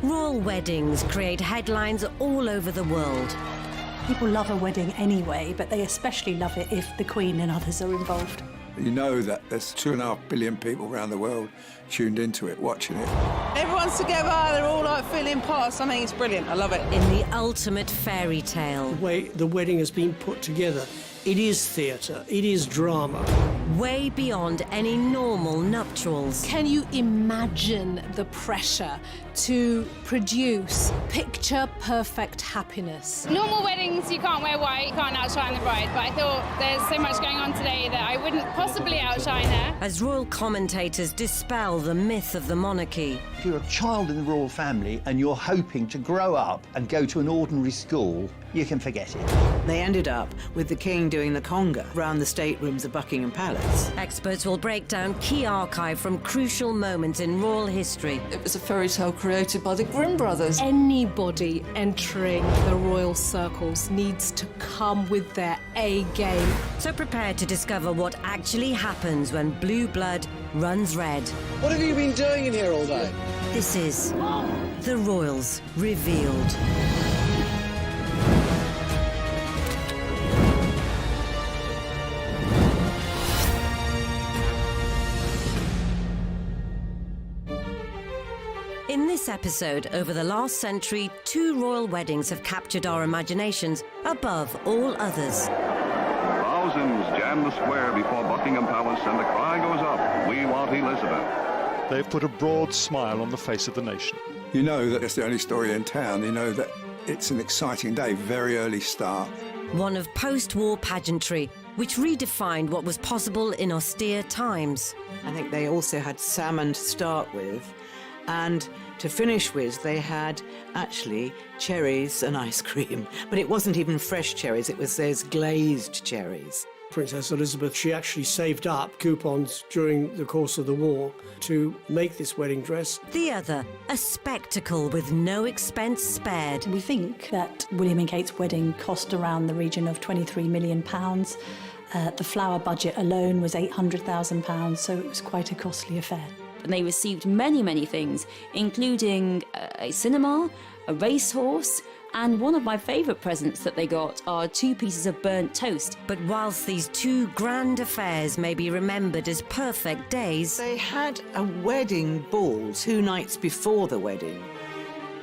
Royal weddings create headlines all over the world. People love a wedding anyway, but they especially love it if the Queen and others are involved. You know that there's 2.5 billion people around the world tuned into it, watching it. Everyone's together, they're all like feeling part of something. It's brilliant, I love it. In the ultimate fairy tale. The way the wedding has been put together, it is theatre, it is drama. Way beyond any normal nuptials. Can you imagine the pressure to produce picture-perfect happiness? Normal weddings, you can't wear white, you can't outshine the bride, but I thought there's so much going on today that I wouldn't possibly outshine her. As royal commentators dispel the myth of the monarchy. If you're a child in the royal family and you're hoping to grow up and go to an ordinary school, you can forget it. They ended up with the King doing the conga round the staterooms of Buckingham Palace. Experts will break down key archive from crucial moments in royal history. It was a fairy tale created by the Grimm brothers. Anybody entering the royal circles needs to come with their A game. So prepare to discover what actually happens when blue blood runs red. What have you been doing in here all day? This is The Royals Revealed. In this episode, over the last century, 2 royal weddings have captured our imaginations above all others. Thousands jam the square before Buckingham Palace and the cry goes up, "We want Elizabeth." They've put a broad smile on the face of the nation. You know that it's the only story in town. You know that it's an exciting day, very early start. One of post-war pageantry, which redefined what was possible in austere times. I think they also had salmon to start with, and to finish with, they had actually cherries and ice cream. But it wasn't even fresh cherries, it was those glazed cherries. Princess Elizabeth, she actually saved up coupons during the course of the war to make this wedding dress. The other, a spectacle with no expense spared. We think that William and Kate's wedding cost around the region of £23 million. The flower budget alone was £800,000, so it was quite a costly affair. And they received many, many things, including a cinema, a racehorse, and one of my favourite presents that they got are 2 pieces of burnt toast. But whilst these 2 grand affairs may be remembered as perfect days, they had a wedding ball 2 nights before the wedding,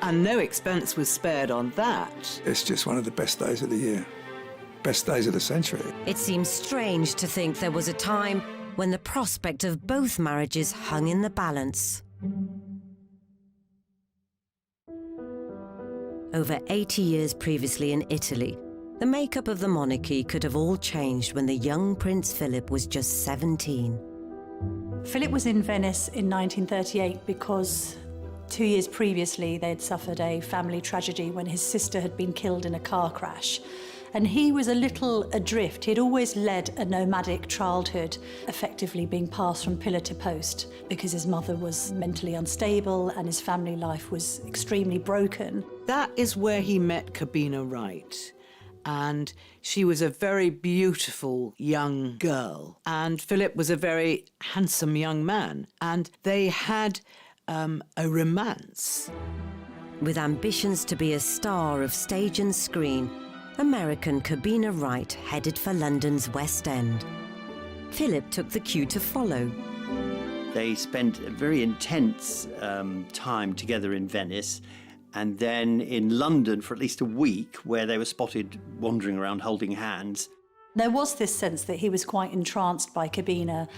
and no expense was spared on that. It's just one of the best days of the year, best days of the century. It seems strange to think there was a time when the prospect of both marriages hung in the balance. Over 80 years previously in Italy, the makeup of the monarchy could have all changed when the young Prince Philip was just 17. Philip was in Venice in 1938 because 2 years previously they had suffered a family tragedy when his sister had been killed in a car crash. And he was a little adrift. He'd always led a nomadic childhood, effectively being passed from pillar to post because his mother was mentally unstable and his family life was extremely broken. That is where he met Cabina Wright. And she was a very beautiful young girl. And Philip was a very handsome young man. And they had a romance. With ambitions to be a star of stage and screen, American Cabina Wright headed for London's West End. Philip took the cue to follow. They spent a very intense time together in Venice, and then in London for at least a week, where they were spotted wandering around holding hands. There was this sense that he was quite entranced by Cabina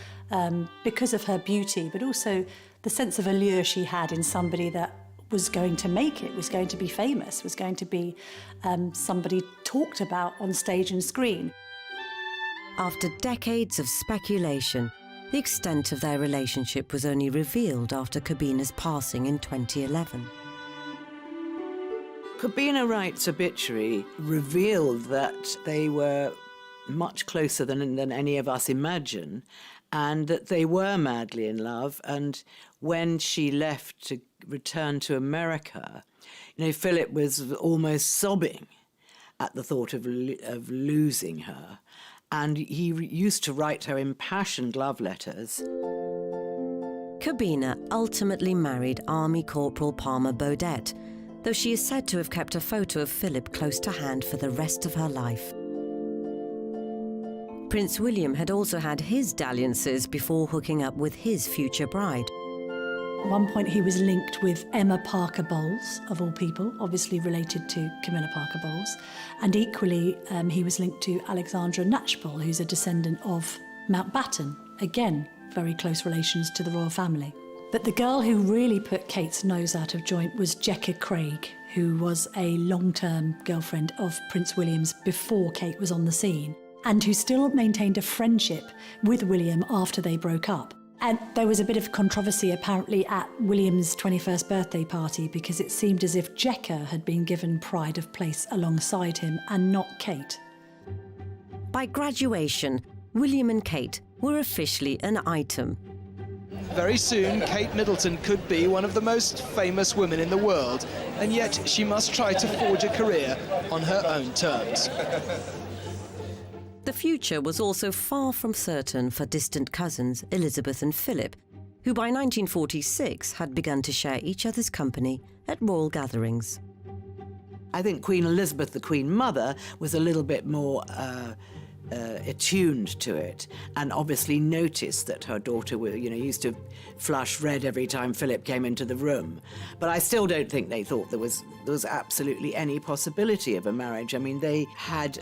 because of her beauty, but also the sense of allure she had in somebody that was going to make it, was going to be famous, was going to be somebody talked about on stage and screen. After decades of speculation, the extent of their relationship was only revealed after Cabina's passing in 2011. Cabina Wright's obituary revealed that they were much closer than any of us imagine, and that they were madly in love. And when she left to return to America, you know, Philip was almost sobbing at the thought of losing her. And he used to write her impassioned love letters. Cabina ultimately married Army Corporal Palmer Baudet, though she is said to have kept a photo of Philip close to hand for the rest of her life. Prince William had also had his dalliances before hooking up with his future bride. At one point he was linked with Emma Parker Bowles, of all people, obviously related to Camilla Parker Bowles, and equally he was linked to Alexandra Knatchbull, who's a descendant of Mountbatten, again very close relations to the royal family. But the girl who really put Kate's nose out of joint was Jecka Craig, who was a long-term girlfriend of Prince William's before Kate was on the scene, and who still maintained a friendship with William after they broke up. And there was a bit of controversy apparently at William's 21st birthday party because it seemed as if Jecka had been given pride of place alongside him and not Kate. By graduation, William and Kate were officially an item. Very soon, Kate Middleton could be one of the most famous women in the world, and yet she must try to forge a career on her own terms. The future was also far from certain for distant cousins Elizabeth and Philip, who by 1946 had begun to share each other's company at royal gatherings. I think Queen Elizabeth, the Queen Mother, was a little bit more attuned to it, and obviously noticed that her daughter, used to flush red every time Philip came into the room. But I still don't think they thought there was absolutely any possibility of a marriage. I mean, they had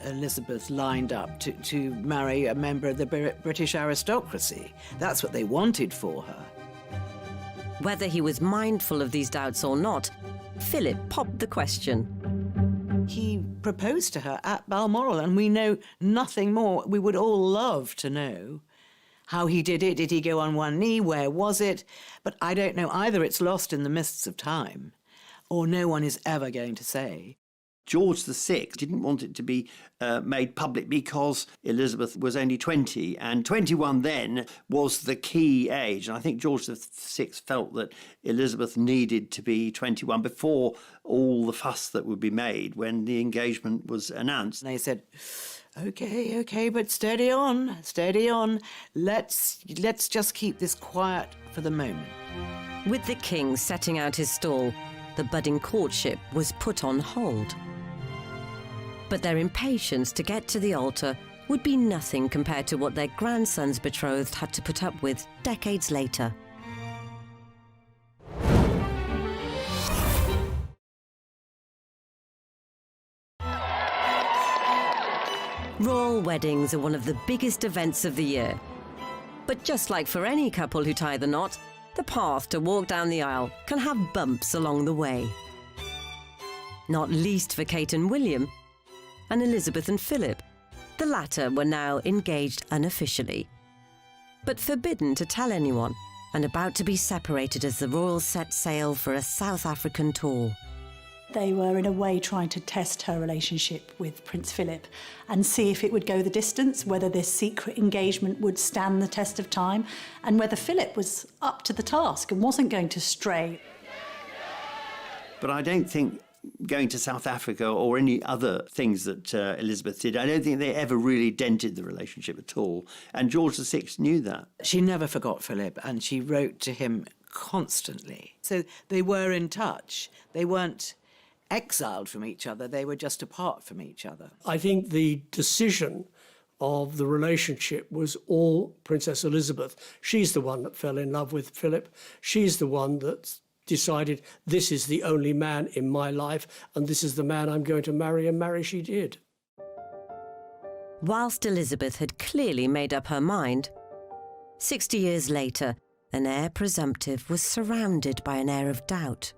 Elizabeth lined up to marry a member of the British aristocracy. That's what they wanted for her. Whether he was mindful of these doubts or not, Philip popped the question. He proposed to her at Balmoral, and we know nothing more. We would all love to know how he did it. Did he go on one knee? Where was it? But I don't know. Either it's lost in the mists of time, or no one is ever going to say. George VI didn't want it to be made public because Elizabeth was only 20, and 21 then was the key age. And I think George VI felt that Elizabeth needed to be 21 before all the fuss that would be made when the engagement was announced. And they said, okay, but steady on. Let's just keep this quiet for the moment. With the king setting out his stall, the budding courtship was put on hold. But their impatience to get to the altar would be nothing compared to what their grandson's betrothed had to put up with decades later. Royal weddings are one of the biggest events of the year. But just like for any couple who tie the knot, the path to walk down the aisle can have bumps along the way. Not least for Kate and William, and Elizabeth and Philip. The latter were now engaged unofficially, but forbidden to tell anyone, and about to be separated as the royals set sail for a South African tour. They were in a way trying to test her relationship with Prince Philip and see if it would go the distance, whether this secret engagement would stand the test of time, and whether Philip was up to the task and wasn't going to stray. But I don't think going to South Africa or any other things that Elizabeth did, I don't think they ever really dented the relationship at all. And George VI knew that. She never forgot Philip, and she wrote to him constantly. So they were in touch. They weren't exiled from each other. They were just apart from each other. I think the decision of the relationship was all Princess Elizabeth. She's the one that fell in love with Philip. She's the one that decided, this is the only man in my life, and this is the man I'm going to marry, and marry she did. Whilst Elizabeth had clearly made up her mind, 60 years later, an heir presumptive was surrounded by an air of doubt.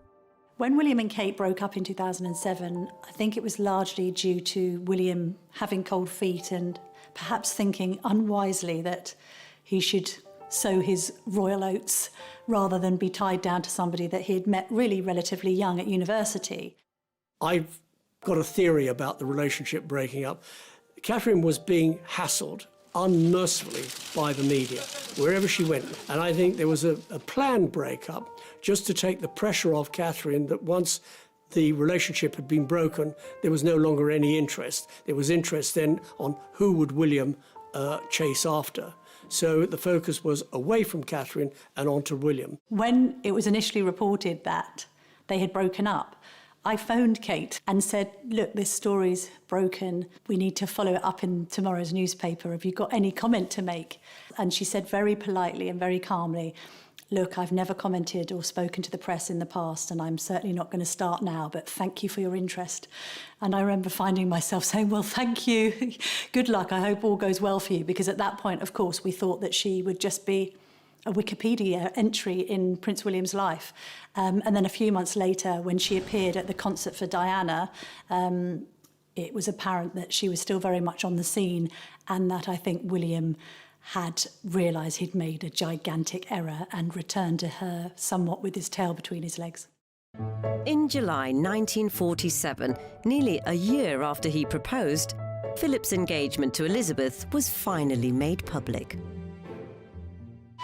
When William and Kate broke up in 2007, I think it was largely due to William having cold feet and perhaps thinking unwisely that he should sow his royal oats rather than be tied down to somebody that he had met really relatively young at university. I've got a theory about the relationship breaking up. Catherine was being hassled unmercifully by the media wherever she went, and I think there was a planned breakup just to take the pressure off Catherine, that once the relationship had been broken, there was no longer any interest. There was interest then on who would William chase after. So the focus was away from Catherine and onto William. When it was initially reported that they had broken up, I phoned Kate and said, look, this story's broken. We need to follow it up in tomorrow's newspaper. Have you got any comment to make? And she said very politely and very calmly, look, I've never commented or spoken to the press in the past, and I'm certainly not going to start now, but thank you for your interest. And I remember finding myself saying, well, thank you. Good luck. I hope all goes well for you. Because at that point, of course, we thought that she would just be a Wikipedia entry in Prince William's life. And then a few months later, when she appeared at the concert for Diana, it was apparent that she was still very much on the scene, and that I think William had realised he'd made a gigantic error and returned to her somewhat with his tail between his legs. In July 1947, nearly a year after he proposed, Philip's engagement to Elizabeth was finally made public.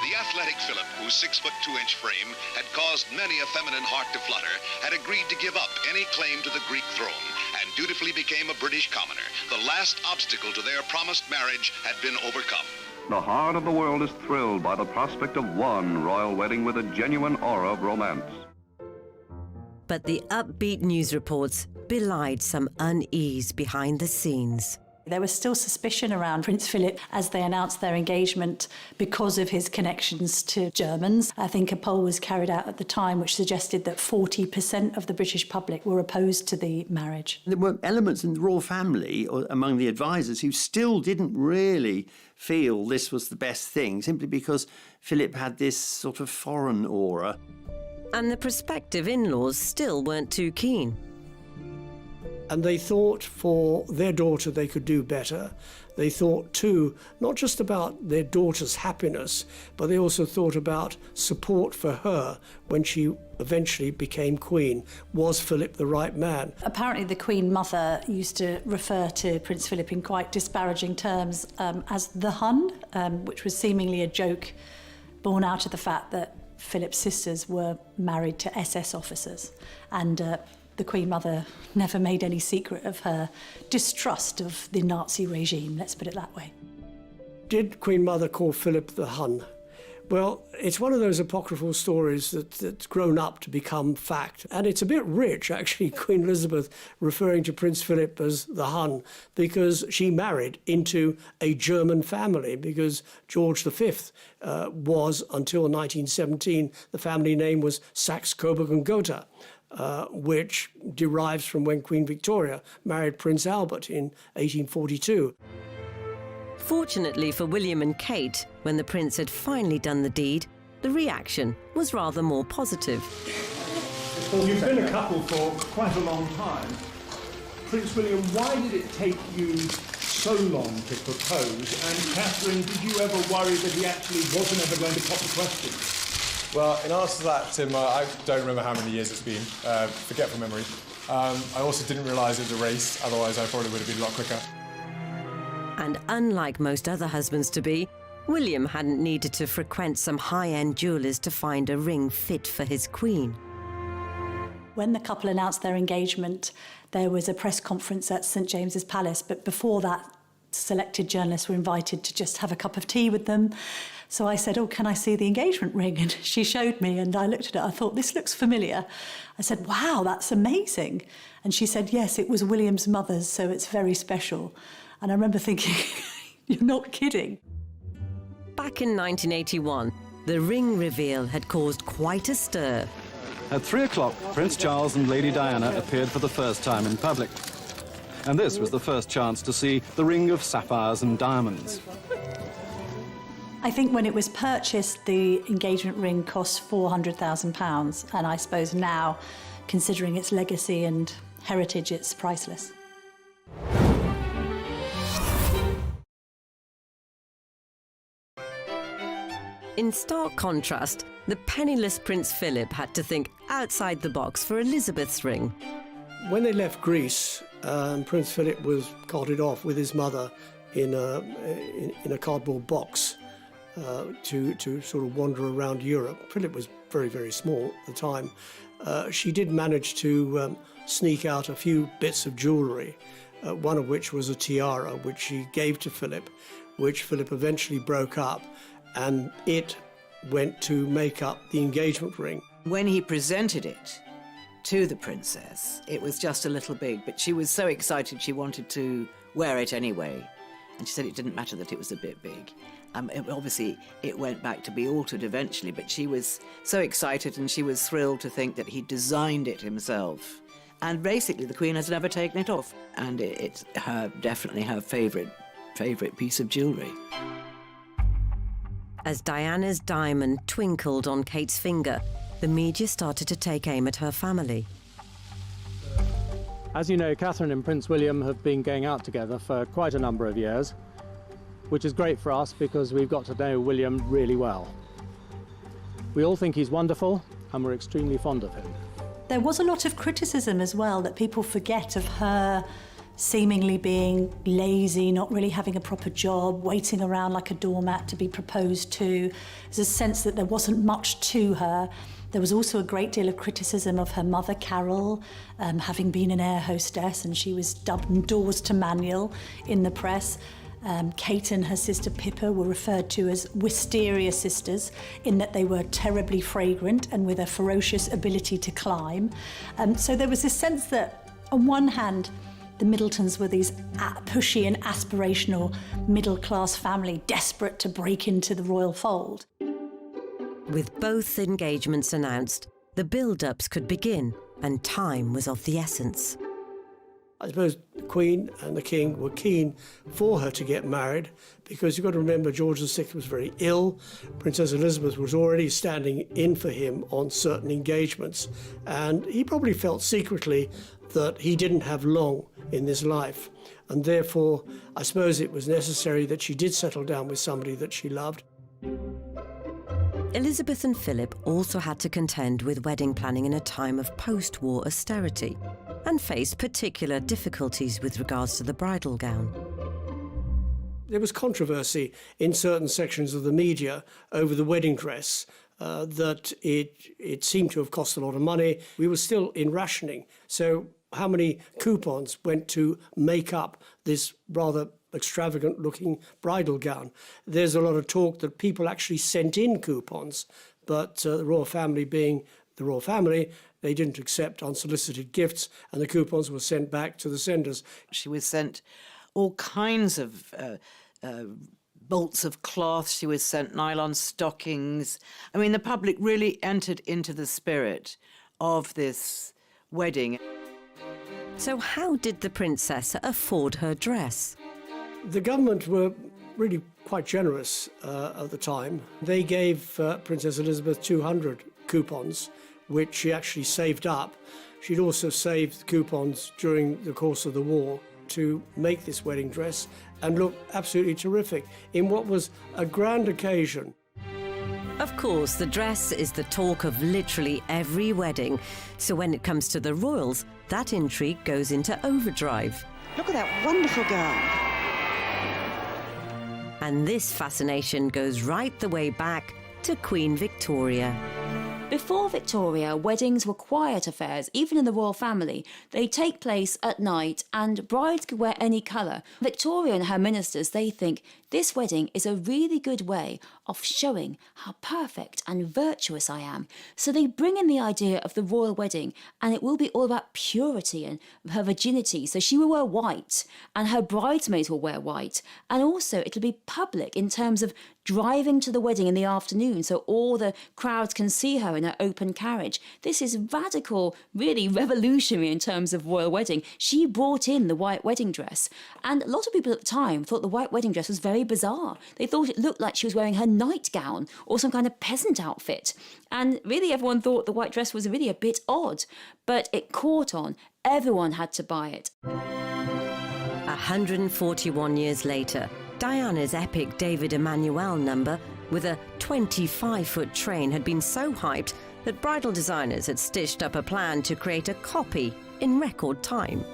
The athletic Philip, whose 6'2" frame had caused many a feminine heart to flutter, had agreed to give up any claim to the Greek throne and dutifully became a British commoner. The last obstacle to their promised marriage had been overcome. The heart of the world is thrilled by the prospect of one royal wedding with a genuine aura of romance. But the upbeat news reports belied some unease behind the scenes. There was still suspicion around Prince Philip as they announced their engagement because of his connections to Germans. I think a poll was carried out at the time which suggested that 40% of the British public were opposed to the marriage. There were elements in the royal family, or among the advisors, who still didn't really feel this was the best thing, simply because Philip had this sort of foreign aura. And the prospective in-laws still weren't too keen. And they thought for their daughter they could do better. They thought too, not just about their daughter's happiness, but they also thought about support for her when she eventually became queen. Was Philip the right man? Apparently the Queen Mother used to refer to Prince Philip in quite disparaging terms as the Hun, which was seemingly a joke born out of the fact that Philip's sisters were married to SS officers. And the Queen Mother never made any secret of her distrust of the Nazi regime, let's put it that way. Did Queen Mother call Philip the Hun? Well, it's one of those apocryphal stories that's grown up to become fact. And it's a bit rich, actually, Queen Elizabeth referring to Prince Philip as the Hun, because she married into a German family, because George V was, until 1917, the family name was Saxe-Coburg and Gotha. Which derives from when Queen Victoria married Prince Albert in 1842. Fortunately for William and Kate, when the prince had finally done the deed, the reaction was rather more positive. Well, you've been a couple for quite a long time. Prince William, why did it take you so long to propose? And Catherine, did you ever worry that he actually wasn't ever going to pop the question? Well, in answer to that, Tim, I don't remember how many years it's been. Forget from memory. I also didn't realise it was a race, otherwise I probably would have been a lot quicker. And unlike most other husbands-to-be, William hadn't needed to frequent some high-end jewellers to find a ring fit for his queen. When the couple announced their engagement, there was a press conference at St James's Palace, but before that, selected journalists were invited to just have a cup of tea with them. So I said, oh, can I see the engagement ring? And she showed me, and I looked at it. I thought, this looks familiar. I said, wow, that's amazing. And she said, yes, it was William's mother's, so it's very special. And I remember thinking, you're not kidding. Back in 1981, the ring reveal had caused quite a stir. At 3 o'clock, Prince Charles and Lady Diana appeared for the first time in public. And this was the first chance to see the ring of sapphires and diamonds. I think when it was purchased, the engagement ring cost £400,000, and I suppose now, considering its legacy and heritage, it's priceless. In stark contrast, the penniless Prince Philip had to think outside the box for Elizabeth's ring. When they left Greece, Prince Philip was carted off with his mother in a cardboard box. To sort of wander around Europe. Philip was very, very small at the time. She did manage to sneak out a few bits of jewellery, one of which was a tiara, which she gave to Philip, which Philip eventually broke up, and it went to make up the engagement ring. When he presented it to the princess, it was just a little big, but she was so excited she wanted to wear it anyway. And she said it didn't matter that it was a bit big. Obviously, it went back to be altered eventually, but she was so excited and she was thrilled to think that he designed it himself. And basically, the Queen has never taken it off. And it's definitely her favourite piece of jewellery. As Diana's diamond twinkled on Kate's finger, the media started to take aim at her family. As you know, Catherine and Prince William have been going out together for quite a number of years, which is great for us because we've got to know William really well. We all think he's wonderful and we're extremely fond of him. There was a lot of criticism as well that people forget of her seemingly being lazy, not really having a proper job, waiting around like a doormat to be proposed to. There's a sense that there wasn't much to her. There was also a great deal of criticism of her mother, Carol, having been an air hostess, and she was dubbed indoors to manual in the press. Kate and her sister Pippa were referred to as wisteria sisters in that they were terribly fragrant and with a ferocious ability to climb. So there was this sense that, on one hand, the Middletons were these pushy and aspirational middle-class family desperate to break into the royal fold. With both engagements announced, the build-ups could begin and time was of the essence. I suppose the Queen and the King were keen for her to get married because you've got to remember George VI was very ill. Princess Elizabeth was already standing in for him on certain engagements, and he probably felt secretly that he didn't have long in this life, and therefore I suppose it was necessary that she did settle down with somebody that she loved. Elizabeth and Philip also had to contend with wedding planning in a time of post-war austerity and faced particular difficulties with regards to the bridal gown. There was controversy in certain sections of the media over the wedding dress, that it seemed to have cost a lot of money. We were still in rationing, so how many coupons went to make up this rather extravagant-looking bridal gown? There's a lot of talk that people actually sent in coupons, but the royal family being the royal family, they didn't accept unsolicited gifts, and the coupons were sent back to the senders. She was sent all kinds of bolts of cloth. She was sent nylon stockings. I mean, the public really entered into the spirit of this wedding. So how did the princess afford her dress? The government were really quite generous at the time. They gave Princess Elizabeth 200 coupons, which she actually saved up. She'd also saved coupons during the course of the war to make this wedding dress and look absolutely terrific in what was a grand occasion. Of course, the dress is the talk of literally every wedding, so when it comes to the royals, that intrigue goes into overdrive. Look at that wonderful gown. And this fascination goes right the way back to Queen Victoria. Before Victoria, weddings were quiet affairs, even in the royal family. They take place at night and brides could wear any colour. Victoria and her ministers, they think this wedding is a really good way of showing how perfect and virtuous I am. So they bring in the idea of the royal wedding, and it will be all about purity and her virginity. So she will wear white and her bridesmaids will wear white. And also it'll be public in terms of driving to the wedding in the afternoon so all the crowds can see her in her open carriage. This is radical, really revolutionary in terms of royal wedding. She brought in the white wedding dress, and a lot of people at the time thought the white wedding dress was very bizarre. They thought it looked like she was wearing her nightgown or some kind of peasant outfit, and really everyone thought the white dress was really a bit odd, but it caught on. Everyone had to buy it. 141 years later, Diana's epic David Emmanuel number with a 25-foot train had been so hyped that bridal designers had stitched up a plan to create a copy in record time.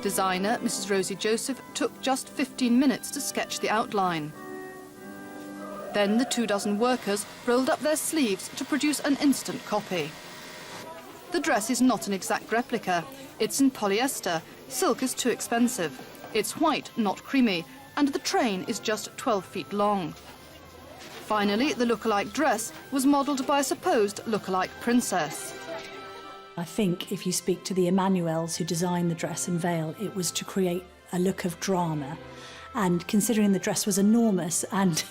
Designer Mrs. Rosie Joseph took just 15 minutes to sketch the outline. Then the 24 workers rolled up their sleeves to produce an instant copy. The dress is not an exact replica. It's in polyester. Silk is too expensive. It's white, not creamy. and the train is just 12 feet long. Finally, the look-alike dress was modelled by a supposed look-alike princess. I think if you speak to the Emmanuels who designed the dress and veil, it was to create a look of drama. And considering the dress was enormous and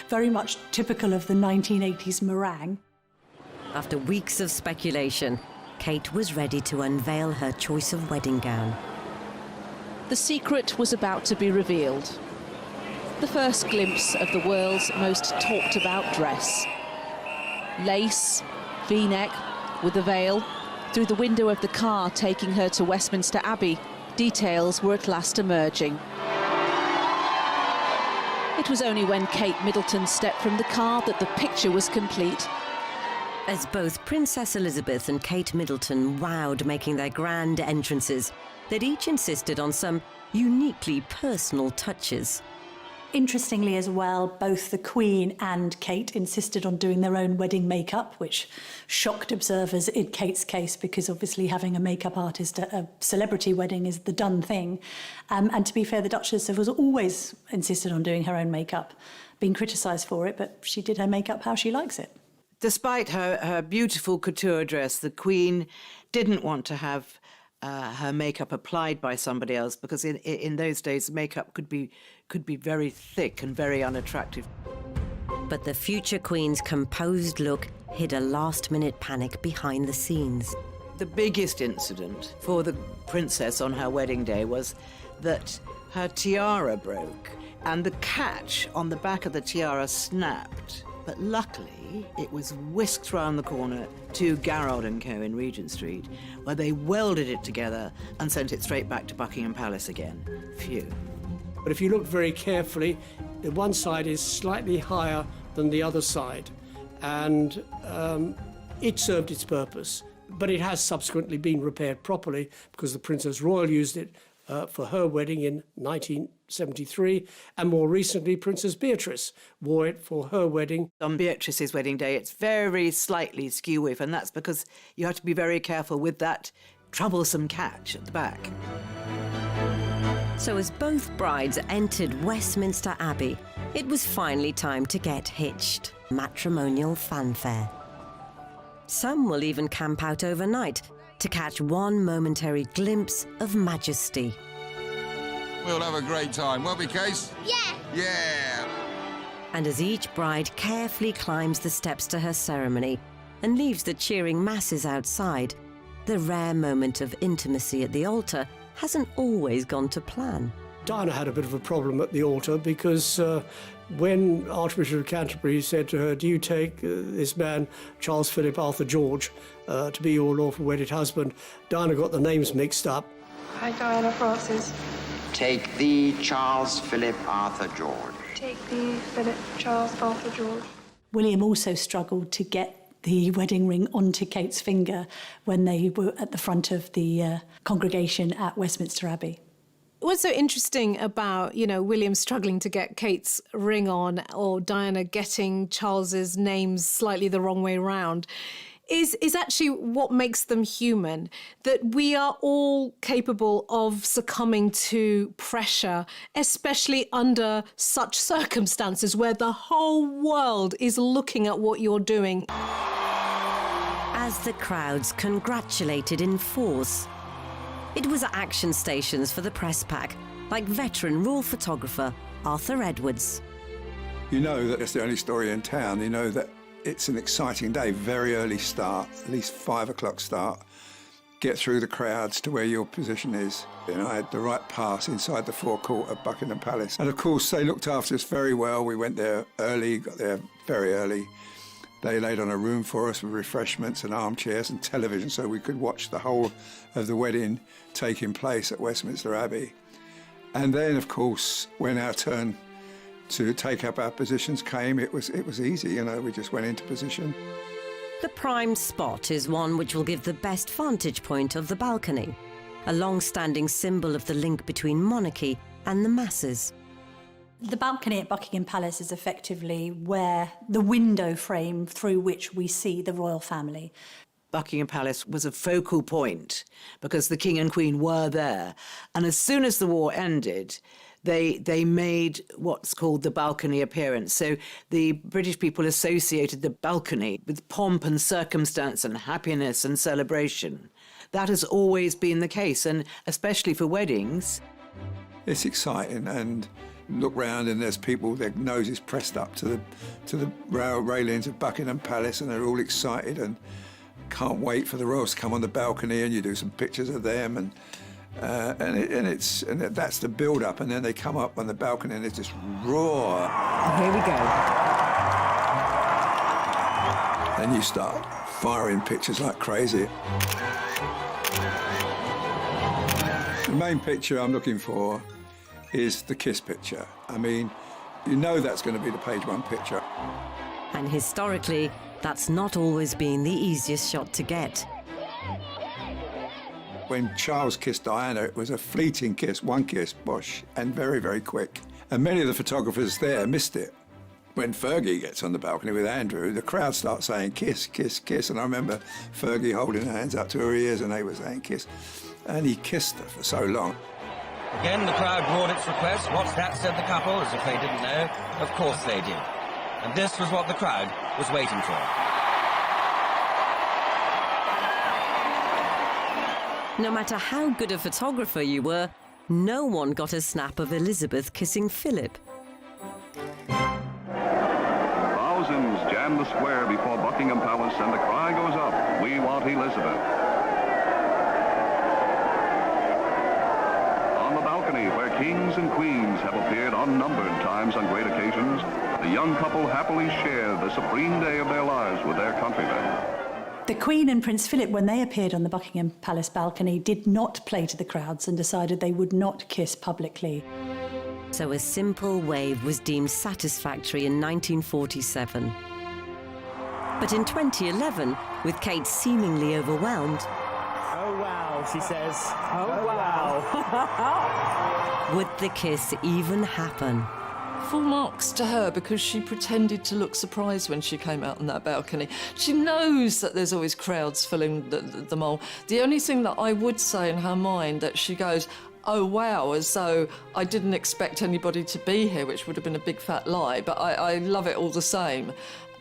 very much typical of the 1980s meringue. After weeks of speculation, Kate was ready to unveil her choice of wedding gown. The secret was about to be revealed. The first glimpse of the world's most talked about dress. Lace, V-neck, with a veil. Through the window of the car taking her to Westminster Abbey, details were at last emerging. It was only when Kate Middleton stepped from the car that the picture was complete. As both Princess Elizabeth and Kate Middleton wowed making their grand entrances, they'd each insisted on some uniquely personal touches. Interestingly as well, both the Queen and Kate insisted on doing their own wedding makeup, which shocked observers in Kate's case because obviously having a makeup artist at a celebrity wedding is the done thing. And to be fair, the Duchess has always insisted on doing her own makeup, been criticised for it, but she did her makeup how she likes it. Despite her beautiful couture dress, the Queen didn't want to have her makeup applied by somebody else because in those days makeup could be very thick and very unattractive. But the future Queen's composed look hid a last-minute panic behind the scenes. The biggest incident for the princess on her wedding day was that her tiara broke and the catch on the back of the tiara snapped. But luckily, it was whisked round the corner to Garrard & Co. in Regent Street, where they welded it together and sent it straight back to Buckingham Palace again. Phew. But if you look very carefully, the one side is slightly higher than the other side, and it served its purpose. But it has subsequently been repaired properly because the Princess Royal used it for her wedding in 1973, and more recently Princess Beatrice wore it for her wedding. On Beatrice's wedding day, it's very slightly skew-whiff, and that's because you have to be very careful with that troublesome catch at the back. So as both brides entered Westminster Abbey, it was finally time to get hitched. Matrimonial fanfare. Some will even camp out overnight to catch one momentary glimpse of majesty. We'll have a great time, won't we, Case? Yeah! Yeah! And as each bride carefully climbs the steps to her ceremony and leaves the cheering masses outside, the rare moment of intimacy at the altar hasn't always gone to plan. Diana had a bit of a problem at the altar because when Archbishop of Canterbury said to her, "Do you take this man, Charles Philip Arthur George, to be your lawful wedded husband?" Diana got the names mixed up. Hi, Diana Francis. Take thee, Charles Philip Arthur George. Take thee, Philip Charles Arthur George. William also struggled to get the wedding ring onto Kate's finger when they were at the front of the congregation at Westminster Abbey. What's so interesting about, William struggling to get Kate's ring on or Diana getting Charles's names slightly the wrong way round is actually what makes them human, that we are all capable of succumbing to pressure, especially under such circumstances where the whole world is looking at what you're doing. As the crowds congratulated in force, it was action stations for the press pack, like veteran royal photographer Arthur Edwards. You know that it's the only story in town. You know that it's an exciting day, very early start, at least 5 o'clock start. Get through the crowds to where your position is. I had the right pass inside the forecourt of Buckingham Palace. And of course, they looked after us very well. We went there early, got there very early. They laid on a room for us with refreshments and armchairs and television so we could watch the whole of the wedding taking place at Westminster Abbey. And then, of course, when our turn to take up our positions came, it was easy, we just went into position. The prime spot is one which will give the best vantage point of the balcony, a long-standing symbol of the link between monarchy and the masses. The balcony at Buckingham Palace is effectively where the window frame through which we see the royal family. Buckingham Palace was a focal point because the King and Queen were there. And as soon as the war ended, they made what's called the balcony appearance. So the British people associated the balcony with pomp and circumstance and happiness and celebration. That has always been the case, and especially for weddings. It's exciting, and look round and there's people, their noses pressed up to the railings of Buckingham Palace, and they're all excited and can't wait for the royals to come on the balcony, and you do some pictures of them, and that's the build-up, and then they come up on the balcony and they just roar. Here we go. Then you start firing pictures like crazy. The main picture I'm looking for is the kiss picture. I mean, you know that's going to be the page one picture. And historically, that's not always been the easiest shot to get. When Charles kissed Diana, it was a fleeting kiss, one kiss, bosh, and very, very quick. And many of the photographers there missed it. When Fergie gets on the balcony with Andrew, the crowd starts saying, kiss, kiss, kiss. And I remember Fergie holding her hands up to her ears and they were saying kiss. And he kissed her for so long. Again, the crowd roared its request. What's that, said the couple, as if they didn't know. Of course they did. And this was what the crowd was waiting for. No matter how good a photographer you were, no one got a snap of Elizabeth kissing Philip. Thousands jam the square before Buckingham Palace, and the cry goes up, "We want Elizabeth." On the balcony, where kings and queens have appeared unnumbered times on great occasions, the young couple happily share the supreme day of their lives with their countrymen. The Queen and Prince Philip, when they appeared on the Buckingham Palace balcony, did not play to the crowds and decided they would not kiss publicly. So a simple wave was deemed satisfactory in 1947. But in 2011, with Kate seemingly overwhelmed... Oh, wow, she says. Oh, wow. would the kiss even happen? Full marks to her, because she pretended to look surprised when she came out on that balcony. She knows that there's always crowds filling the mall. The only thing that I would say in her mind, that she goes, oh wow, as though I didn't expect anybody to be here, which would have been a big fat lie, but I love it all the same.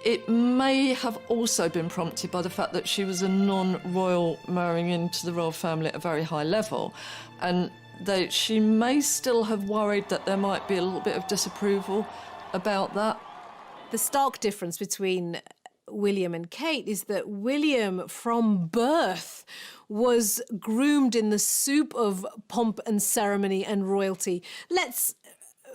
It may have also been prompted by the fact that she was a non-royal marrying into the royal family at a very high level, and she may still have worried that there might be a little bit of disapproval about that. The stark difference between William and Kate is that William, from birth, was groomed in the soup of pomp and ceremony and royalty. Let's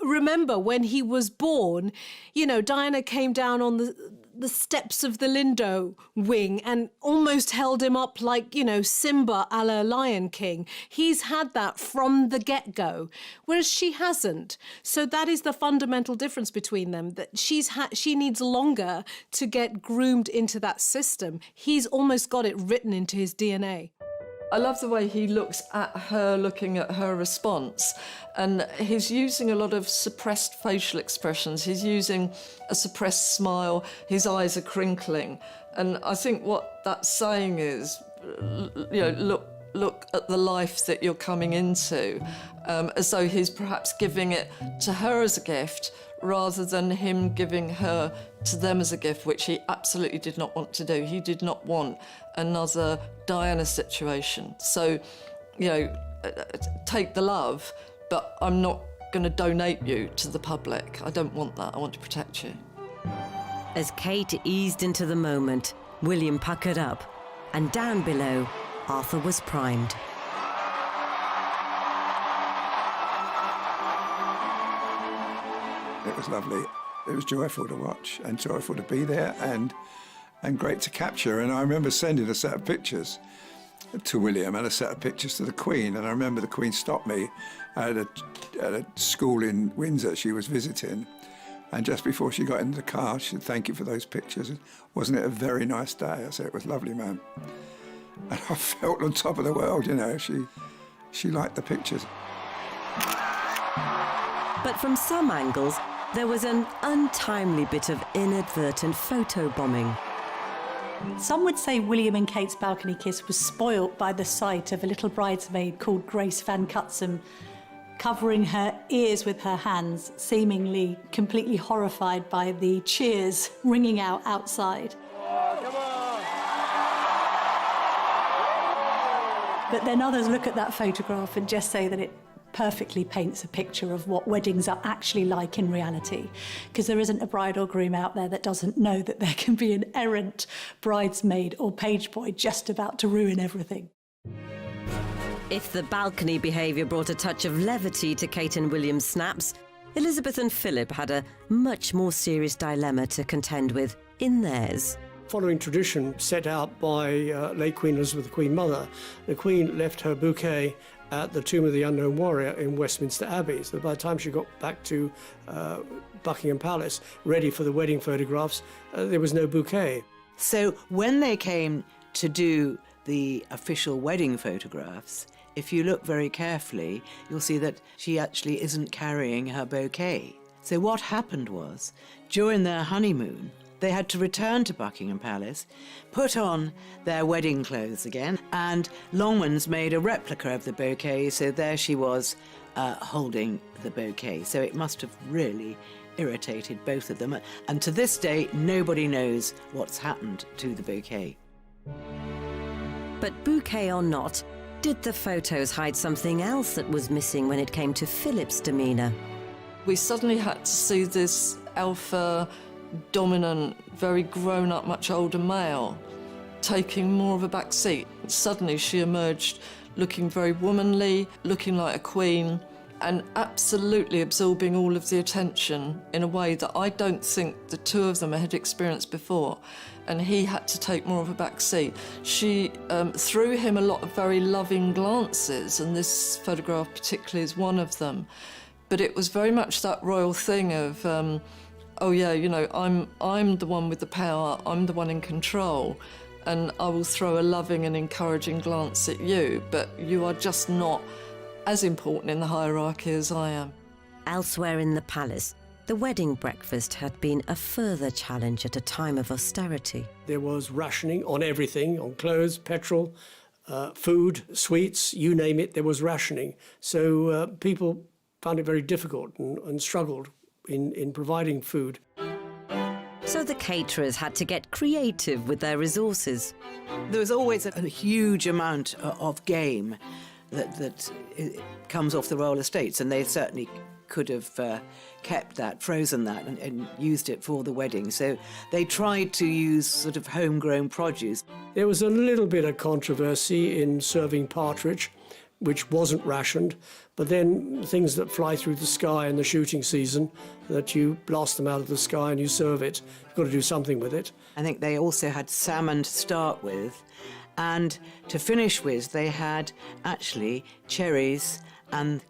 remember, when he was born, Diana came down on the steps of the Lindo wing and almost held him up like, Simba a la Lion King. He's had that from the get-go, whereas she hasn't. So that is the fundamental difference between them, that she needs longer to get groomed into that system. He's almost got it written into his DNA. I love the way he looks at her, looking at her response. And he's using a lot of suppressed facial expressions. He's using a suppressed smile. His eyes are crinkling. And I think what that's saying is, look at the life that you're coming into, as though he's perhaps giving it to her as a gift rather than him giving her to them as a gift, which he absolutely did not want to do. He did not want another Diana situation. So, take the love, but I'm not going to donate you to the public. I don't want that. I want to protect you. As Kate eased into the moment, William puckered up, and down below, Arthur was primed. It was lovely. It was joyful to watch and joyful to be there and great to capture. And I remember sending a set of pictures to William and a set of pictures to the Queen. And I remember the Queen stopped me at a school in Windsor she was visiting. And just before she got into the car, she said, "Thank you for those pictures. Wasn't it a very nice day?" I said, "It was lovely, ma'am." And I felt on top of the world, She liked the pictures. But from some angles, there was an untimely bit of inadvertent photobombing. Some would say William and Kate's balcony kiss was spoilt by the sight of a little bridesmaid called Grace Van Cutsum covering her ears with her hands, seemingly completely horrified by the cheers ringing out outside. But then others look at that photograph and just say that it perfectly paints a picture of what weddings are actually like in reality, because there isn't a bride or groom out there that doesn't know that there can be an errant bridesmaid or page boy just about to ruin everything. If the balcony behaviour brought a touch of levity to Kate and William's snaps, Elizabeth and Philip had a much more serious dilemma to contend with in theirs. Following tradition set out by late Queen Elizabeth, the Queen Mother, the Queen left her bouquet at the Tomb of the Unknown Warrior in Westminster Abbey. So by the time she got back to Buckingham Palace, ready for the wedding photographs, there was no bouquet. So when they came to do the official wedding photographs, if you look very carefully, you'll see that she actually isn't carrying her bouquet. So what happened was, during their honeymoon, they had to return to Buckingham Palace, put on their wedding clothes again, and Longmans made a replica of the bouquet, so there she was holding the bouquet. So it must have really irritated both of them. And to this day, nobody knows what's happened to the bouquet. But bouquet or not, did the photos hide something else that was missing when it came to Philip's demeanour? We suddenly had to see this alpha, dominant, very grown-up, much older male taking more of a back seat. Suddenly she emerged looking very womanly, looking like a queen, and absolutely absorbing all of the attention in a way that I don't think the two of them had experienced before. And he had to take more of a back seat. She threw him a lot of very loving glances, and this photograph particularly is one of them. But it was very much that royal thing of, oh yeah, you know, I'm the one with the power, I'm the one in control, and I will throw a loving and encouraging glance at you, but you are just not as important in the hierarchy as I am. Elsewhere in the palace, the wedding breakfast had been a further challenge at a time of austerity. There was rationing on everything, on clothes, petrol, food, sweets, you name it, there was rationing. So people found it very difficult and struggled in providing food. So the caterers had to get creative with their resources. There was always a huge amount of game that comes off the royal estates, and they certainly could have kept that, frozen that, and used it for the wedding. So they tried to use sort of homegrown produce. There was a little bit of controversy in serving partridge, which wasn't rationed, but then things that fly through the sky in the shooting season, that you blast them out of the sky and you serve it. You've got to do something with it. I think they also had salmon to start with, and to finish with, they had actually cherries and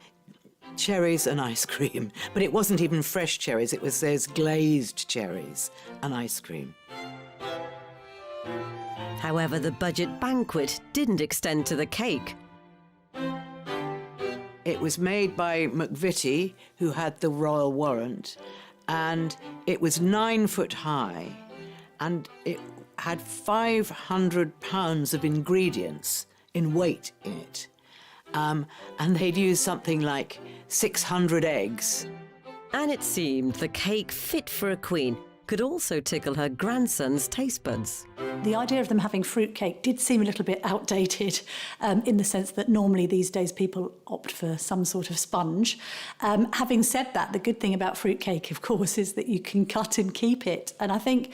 ice cream. But it wasn't even fresh cherries, it was those glazed cherries and ice cream. However, the budget banquet didn't extend to the cake. It was made by McVitie, who had the royal warrant, and it was 9 foot high, and it had 500 pounds of ingredients in weight in it. And they'd used something like 600 eggs. And it seemed the cake fit for a queen could also tickle her grandson's taste buds. The idea of them having fruitcake did seem a little bit outdated in the sense that normally these days people opt for some sort of sponge. Having said that, the good thing about fruitcake, of course, is that you can cut and keep it. And I think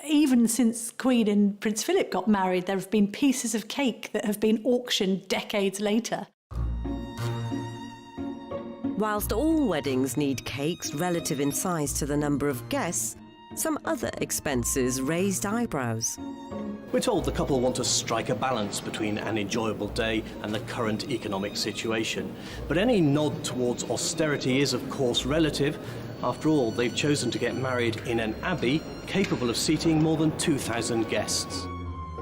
even since Queen and Prince Philip got married, there have been pieces of cake that have been auctioned decades later. Whilst all weddings need cakes relative in size to the number of guests, some other expenses raised eyebrows. We're told the couple want to strike a balance between an enjoyable day and the current economic situation. But any nod towards austerity is, of course, relative. After all, they've chosen to get married in an abbey capable of seating more than 2,000 guests.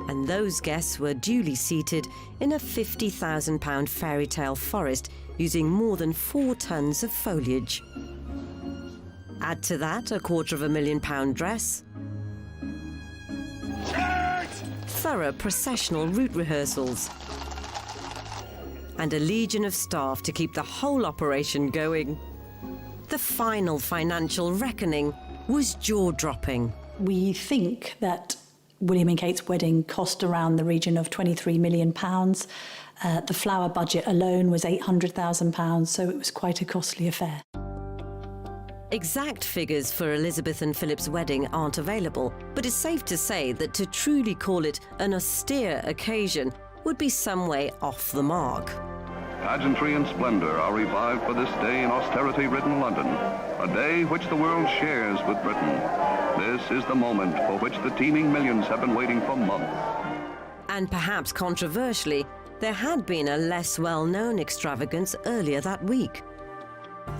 And those guests were duly seated in a £50,000 fairy tale forest using more than 4 tons of foliage. Add to that a £250,000 dress, thorough processional route rehearsals, and a legion of staff to keep the whole operation going. The final financial reckoning was jaw-dropping. We think that William and Kate's wedding cost around the region of £23 million. The flower budget alone was £800,000, so it was quite a costly affair. Exact figures for Elizabeth and Philip's wedding aren't available, but it's safe to say that to truly call it an austere occasion would be some way off the mark. Pageantry and splendor are revived for this day in austerity-ridden London, a day which the world shares with Britain. This is the moment for which the teeming millions have been waiting for months. And perhaps controversially, there had been a less well-known extravagance earlier that week.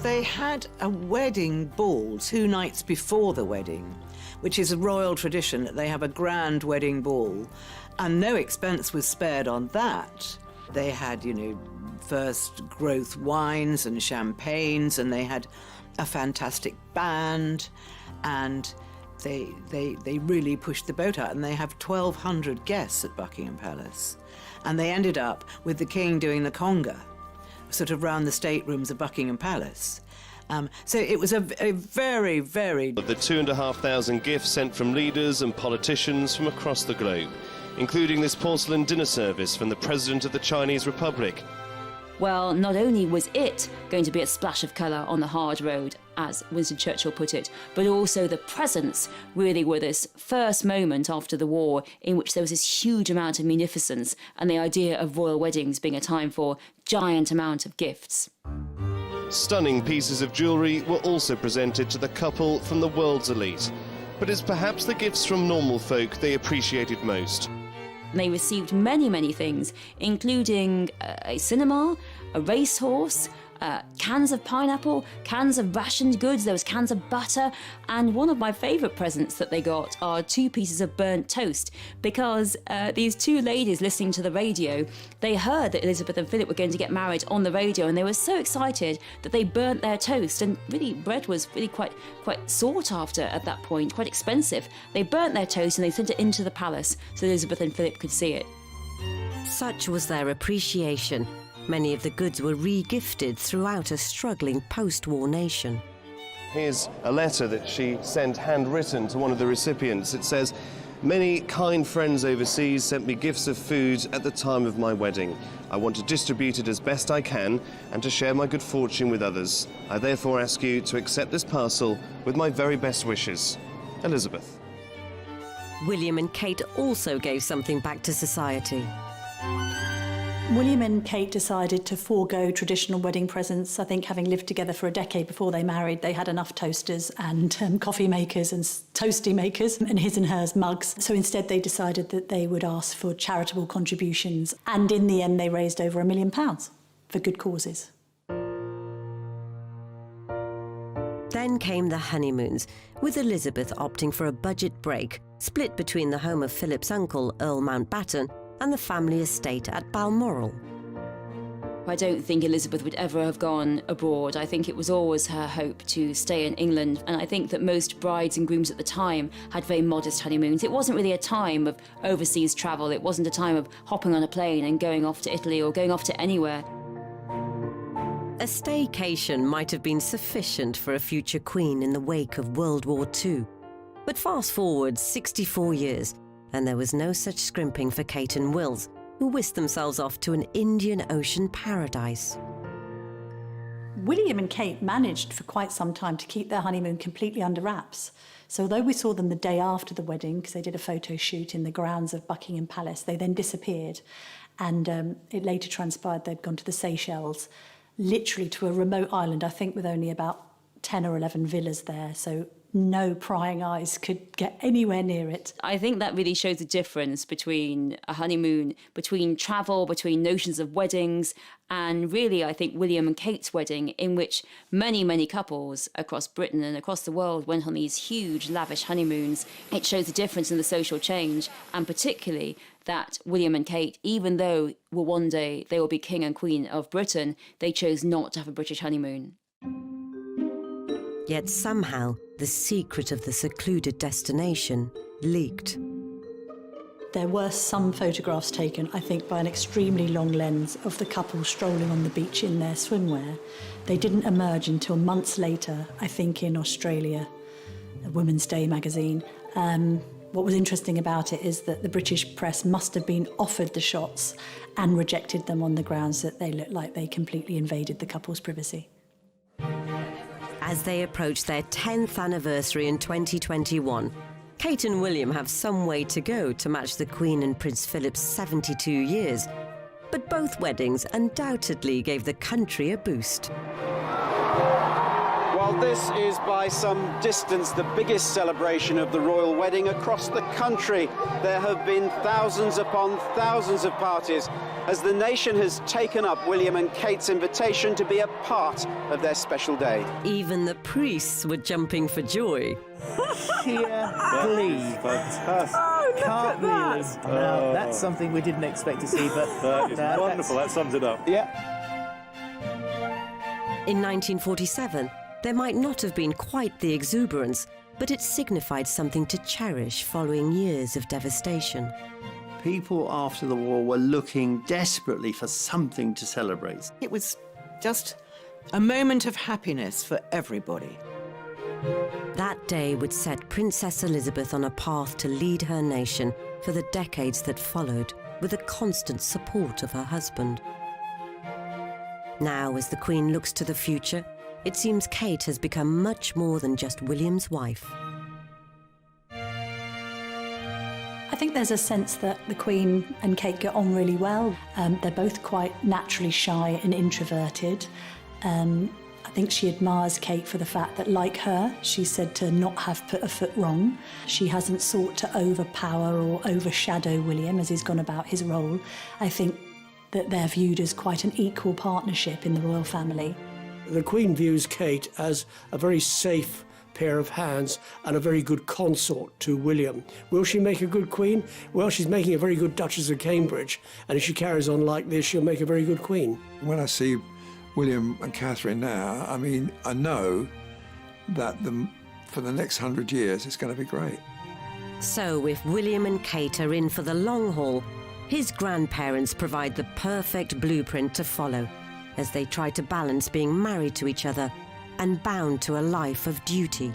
They had a wedding ball 2 nights before the wedding, which is a royal tradition that they have a grand wedding ball, and no expense was spared on that. They had, first growth wines and champagnes, and they had a fantastic band, and they really pushed the boat out, and they have 1,200 guests at Buckingham Palace. And they ended up with the king doing the conga, sort of round the staterooms of Buckingham Palace. So it was a very, very... The 2,500 gifts sent from leaders and politicians from across the globe, including this porcelain dinner service from the President of the Chinese Republic. Well, not only was it going to be a splash of colour on the hard road, as Winston Churchill put it, but also the presents really were this first moment after the war in which there was this huge amount of munificence and the idea of royal weddings being a time for giant amount of gifts. Stunning pieces of jewellery were also presented to the couple from the world's elite, but it's perhaps the gifts from normal folk they appreciated most. They received many, many things, including a cinema, a racehorse, cans of pineapple, cans of rationed goods, there was cans of butter, and one of my favourite presents that they got are 2 pieces of burnt toast, because these 2 ladies listening to the radio, they heard that Elizabeth and Philip were going to get married on the radio, and they were so excited that they burnt their toast, and really bread was really quite sought after at that point, quite expensive. They burnt their toast and they sent it into the palace so Elizabeth and Philip could see it. Such was their appreciation. Many of the goods were re-gifted throughout a struggling post-war nation. Here's a letter that she sent handwritten to one of the recipients. It says, "Many kind friends overseas sent me gifts of food at the time of my wedding. I want to distribute it as best I can and to share my good fortune with others. I therefore ask you to accept this parcel with my very best wishes. Elizabeth." William and Kate also gave something back to society. William and Kate decided to forego traditional wedding presents. I think having lived together for a decade before they married, they had enough toasters and coffee makers and toasty makers and his and hers mugs. So instead they decided that they would ask for charitable contributions. And in the end, they raised over £1 million for good causes. Then came the honeymoons, with Elizabeth opting for a budget break, split between the home of Philip's uncle, Earl Mountbatten, and the family estate at Balmoral. I don't think Elizabeth would ever have gone abroad. I think it was always her hope to stay in England, and I think that most brides and grooms at the time had very modest honeymoons. It wasn't really a time of overseas travel. It wasn't a time of hopping on a plane and going off to Italy or going off to anywhere. A staycation might have been sufficient for a future queen in the wake of World War II. But fast forward 64 years, and there was no such scrimping for Kate and Wills, who whisked themselves off to an Indian Ocean paradise. William and Kate managed for quite some time to keep their honeymoon completely under wraps. So although we saw them the day after the wedding, because they did a photo shoot in the grounds of Buckingham Palace, they then disappeared. And it later transpired they'd gone to the Seychelles, literally to a remote island, I think with only about 10 or 11 villas there. So no prying eyes could get anywhere near it. I think that really shows the difference between a honeymoon, between travel, between notions of weddings, and really I think William and Kate's wedding, in which many, many couples across Britain and across the world went on these huge, lavish honeymoons. It shows the difference in the social change, and particularly that William and Kate, even though one day they will be king and queen of Britain, they chose not to have a British honeymoon. Yet somehow, the secret of the secluded destination leaked. There were some photographs taken, I think, by an extremely long lens of the couple strolling on the beach in their swimwear. They didn't emerge until months later, I think, in Australia, a Women's Day magazine. What was interesting about it is that the British press must have been offered the shots and rejected them on the grounds that they looked like they completely invaded the couple's privacy. As they approach their 10th anniversary in 2021, Kate and William have some way to go to match the Queen and Prince Philip's 72 years. But both weddings undoubtedly gave the country a boost. While this is by some distance the biggest celebration of the royal wedding across the country, there have been thousands upon thousands of parties as the nation has taken up William and Kate's invitation to be a part of their special day. Even the priests were jumping for joy. Sheer glee. Fantastic. Oh, can't really. Now, that's something we didn't expect to see, but that is wonderful. That sums it up. Yeah. In 1947, there might not have been quite the exuberance, but it signified something to cherish following years of devastation. People after the war were looking desperately for something to celebrate. It was just a moment of happiness for everybody. That day would set Princess Elizabeth on a path to lead her nation for the decades that followed, with the constant support of her husband. Now, as the Queen looks to the future, it seems Kate has become much more than just William's wife. I think there's a sense that the Queen and Kate get on really well. They're both quite naturally shy and introverted. I think she admires Kate for the fact that, like her, she's said to not have put a foot wrong. She hasn't sought to overpower or overshadow William as he's gone about his role. I think that they're viewed as quite an equal partnership in the royal family. The Queen views Kate as a very safe pair of hands and a very good consort to William. Will she make a good Queen? Well, she's making a very good Duchess of Cambridge, and if she carries on like this, she'll make a very good Queen. When I see William and Catherine now, I mean, I know that for the next 100 years, it's going to be great. So if William and Kate are in for the long haul, his grandparents provide the perfect blueprint to follow as they try to balance being married to each other and bound to a life of duty.